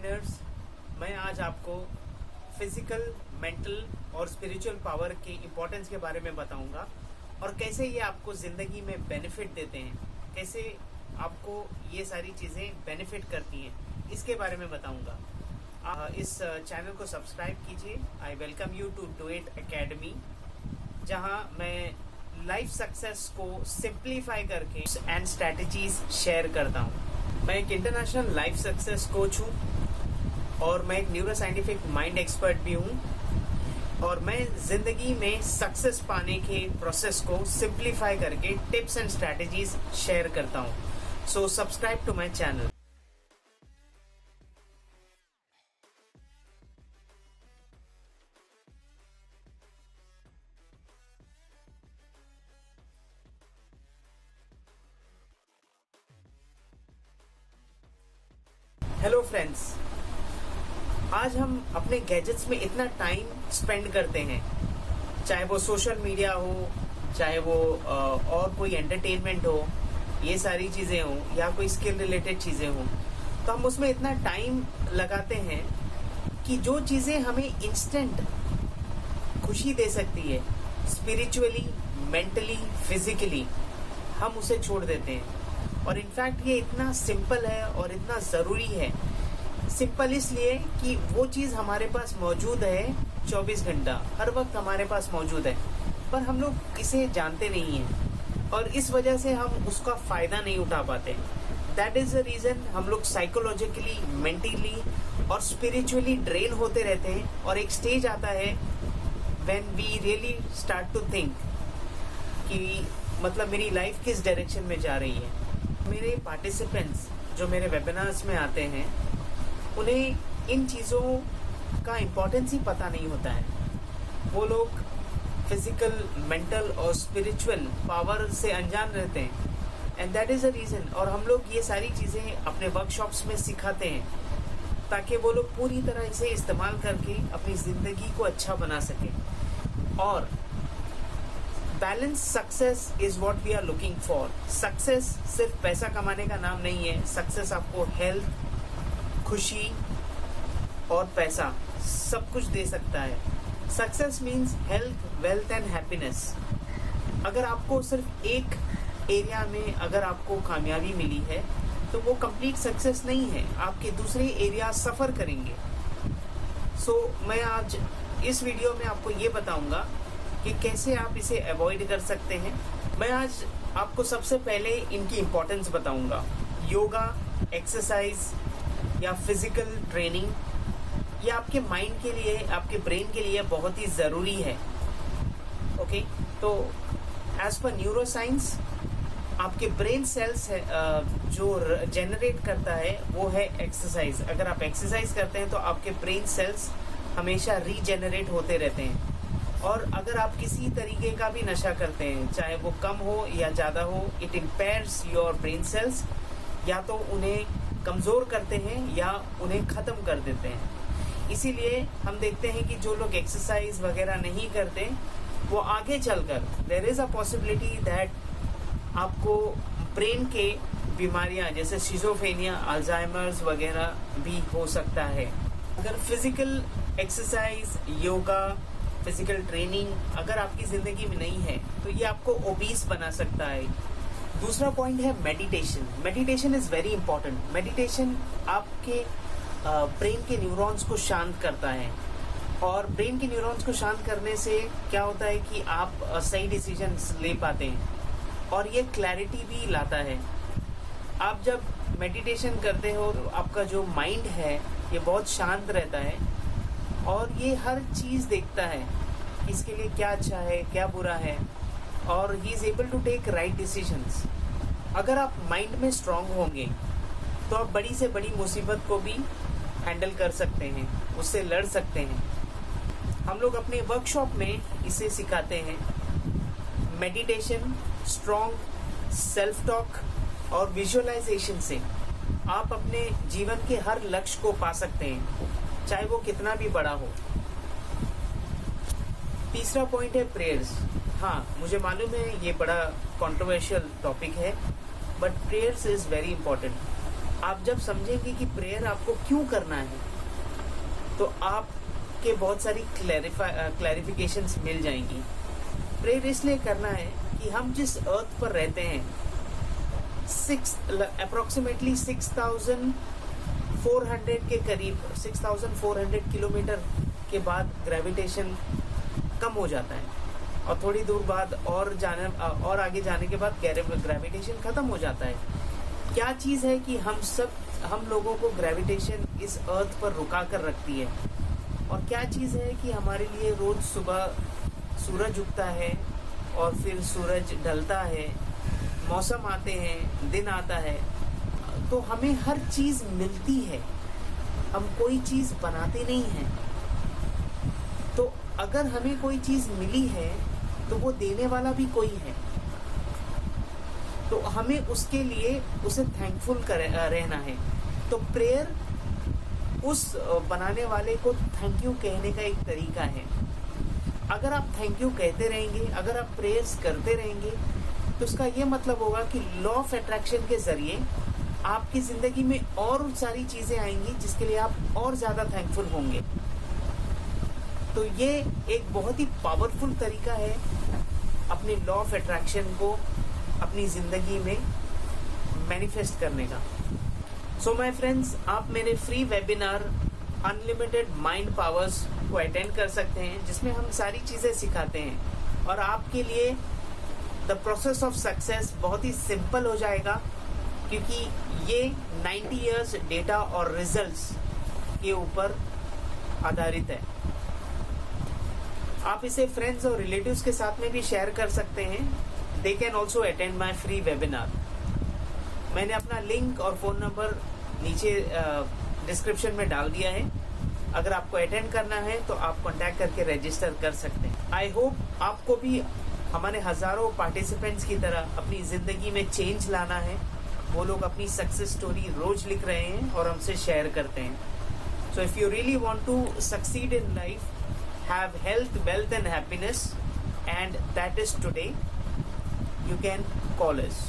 Beginners, मैं आज आपको फिजिकल, मेंटल और स्पिरिचुअल पावर के इम्पोर्टेंस के बारे में बताऊंगा और कैसे ये आपको ज़िंदगी में बेनिफिट देते हैं, कैसे आपको ये सारी चीज़ें बेनिफिट करती हैं, इसके बारे में बताऊंगा। इस चैनल को सब्सक्राइब कीजिए। I welcome you to do it academy, जहां मैं लाइफ सक्सेस को सिंप्लीफाई करके एंड स्ट्रैटेजीज शेयर करता हूं। मैं एक इंटरनेशनल लाइफ सक्सेस कोच हूं और मैं एक न्यूरो साइंटिफिक माइंड एक्सपर्ट भी हूं और मैं जिंदगी में सक्सेस पाने के प्रोसेस को सिंप्लीफाई करके टिप्स एंड स्ट्रैटेजीज शेयर करता हूं। So subscribe to my channel. Hello friends, आज हम अपने गैजेट्स में इतना टाइम स्पेंड करते हैं, चाहे वो सोशल मीडिया हो, चाहे वो और कोई एंटरटेनमेंट हो, ये सारी चीज़ें हो या कोई स्किल रिलेटेड चीज़ें हो, तो हम उसमें इतना टाइम लगाते हैं कि जो चीज़ें हमें इंस्टेंट खुशी दे सकती है, स्पिरिचुअली, मेंटली, फिजिकली, हम उसे छोड़ देते हैं। और इनफैक्ट ये इतना सिंपल है और इतना ज़रूरी है। सिंपल इसलिए कि वो चीज़ हमारे पास मौजूद है 24 घंटा, हर वक्त हमारे पास मौजूद है, पर हम लोग इसे जानते नहीं हैं और इस वजह से हम उसका फ़ायदा नहीं उठा पाते। दैट इज़ द रीज़न हम लोग साइकोलॉजिकली, मेंटली और स्पिरिचुअली ड्रेन होते रहते हैं और एक स्टेज आता है when we really start to think कि मतलब मेरी लाइफ किस डायरेक्शन में जा रही है। मेरे पार्टिसिपेंट्स जो मेरे वेबिनार्स में आते हैं, उन्हें इन चीज़ों का इम्पोर्टेंस ही पता नहीं होता है। वो लोग फिजिकल, मेंटल और स्पिरिचुअल पावर से अनजान रहते हैं and that is the reason. और हम लोग ये सारी चीज़ें अपने वर्कशॉप्स में सिखाते हैं ताकि वो लोग पूरी तरह इसे इस्तेमाल करके अपनी ज़िंदगी को अच्छा बना सकें। और balance success is what we are looking for. Success सिर्फ पैसा कमाने का नाम नहीं है। सक्सेस आपको हेल्थ, खुशी और पैसा सब कुछ दे सकता है। Success means health, wealth and happiness. अगर आपको सिर्फ एक एरिया में अगर आपको कामयाबी मिली है तो वो कंप्लीट सक्सेस नहीं है, आपके दूसरे एरिया सफ़र करेंगे। सो मैं आज इस वीडियो में आपको ये बताऊंगा कि कैसे आप इसे अवॉइड कर सकते हैं। मैं आज आपको सबसे पहले इनकी इम्पोर्टेंस बताऊंगा। योगा, एक्सरसाइज या फिजिकल ट्रेनिंग, ये आपके माइंड के लिए, आपके ब्रेन के लिए बहुत ही ज़रूरी है। ओके, तो एज पर न्यूरो साइंस, आपके ब्रेन सेल्स है जो जनरेट करता है वो है एक्सरसाइज। अगर आप एक्सरसाइज करते हैं तो आपके ब्रेन सेल्स हमेशा रीजेनरेट होते रहते हैं। और अगर आप किसी तरीके का भी नशा करते हैं, चाहे वो कम हो या ज़्यादा हो, it impairs your brain cells. या तो उन्हें कमज़ोर करते हैं या उन्हें ख़त्म कर देते हैं। इसीलिए हम देखते हैं कि जो लोग एक्सरसाइज वगैरह नहीं करते, वो आगे चलकर there is a possibility that आपको ब्रेन के बीमारियां जैसे शिज़ोफ्रेनिया, अल्जाइमर्स वगैरह भी हो सकता है। अगर physical exercise, yoga, physical training अगर आपकी ज़िंदगी में नहीं है तो ये आपको ओबीस बना सकता है। दूसरा पॉइंट है meditation. Meditation is very important. Meditation आपके ब्रेन के न्यूरॉन्स को शांत करता है और ब्रेन के न्यूरॉन्स को शांत करने से क्या होता है कि आप सही डिसीजंस ले पाते हैं और ये क्लैरिटी भी लाता है। आप जब मेडिटेशन करते हो तो आपका जो माइंड है ये बहुत शांत रहता है और ये हर चीज़ देखता है कि इसके लिए क्या अच्छा है, क्या बुरा है, और he is able to take right decisions. अगर आप माइंड में स्ट्रांग होंगे तो आप बड़ी से बड़ी मुसीबत को भी हैंडल कर सकते हैं, उससे लड़ सकते हैं। हम लोग अपने वर्कशॉप में इसे सिखाते हैं। मेडिटेशन, स्ट्रांग सेल्फ टॉक और विजुअलाइजेशन से आप अपने जीवन के हर लक्ष्य को पा सकते हैं, चाहे वो कितना भी बड़ा हो। तीसरा पॉइंट है प्रेयर्स। हाँ, मुझे मालूम है ये बड़ा कंट्रोवर्शियल टॉपिक है, but prayers is very important. आप जब समझेंगे कि प्रेयर आपको क्यों करना है, तो आपके बहुत सारी क्लैरिफिकेशंस मिल जाएंगी। प्रेयर इसलिए करना है कि हम जिस अर्थ पर रहते हैं, अप्रोक्सीमेटली 6,400 के करीब, 6,400 किलोमीटर के बाद ग्रेविटेशन कम हो जाता है, और थोड़ी दूर बाद और आगे जाने के बाद ग्रेविटेशन खत्म हो जाता है। क्या चीज़ है कि हम लोगों को ग्रेविटेशन इस अर्थ पर रुका कर रखती है, और क्या चीज़ है कि हमारे लिए रोज सुबह सूरज उगता है और फिर सूरज ढलता है, मौसम आते हैं, दिन आता है, तो हमें हर चीज़ मिलती है, हम कोई चीज़ बनाते नहीं हैं। तो अगर हमें कोई चीज़ मिली है तो वो देने वाला भी कोई है, तो हमें उसके लिए उसे थैंकफुल रहना है। तो प्रेयर उस बनाने वाले को थैंक यू कहने का एक तरीका है। अगर आप थैंक यू कहते रहेंगे, अगर आप प्रेयर्स करते रहेंगे, तो उसका ये मतलब होगा कि लॉ ऑफ अट्रैक्शन के जरिए आपकी ज़िंदगी में और सारी चीज़ें आएंगी जिसके लिए आप और ज़्यादा थैंकफुल होंगे। तो ये एक बहुत ही पावरफुल तरीका है अपने लॉ ऑफ अट्रैक्शन को अपनी ज़िंदगी में मैनिफेस्ट करने का। सो माय फ्रेंड्स, आप मेरे free webinar unlimited mind powers को अटेंड कर सकते हैं, जिसमें हम सारी चीज़ें सिखाते हैं, और आपके लिए द प्रोसेस ऑफ सक्सेस बहुत ही सिंपल हो जाएगा, क्योंकि ये 90 इयर्स डेटा और रिजल्ट्स के ऊपर आधारित है। आप इसे फ्रेंड्स और रिलेटिव्स के साथ में भी शेयर कर सकते हैं। They can also attend my free webinar. मैंने अपना लिंक और फ़ोन नंबर नीचे डिस्क्रिप्शन में डाल दिया है। अगर आपको अटेंड करना है तो आप कॉन्टैक्ट करके रजिस्टर कर सकते हैं। आई होप आपको भी हमारे हज़ारों पार्टिसिपेंट्स की तरह अपनी ज़िंदगी में चेंज लाना है। वो लोग अपनी सक्सेस स्टोरी रोज लिख रहे हैं और हमसे शेयर करते हैं। So if you really want to succeed in life, have health, wealth and happiness, and that is today, you can call us.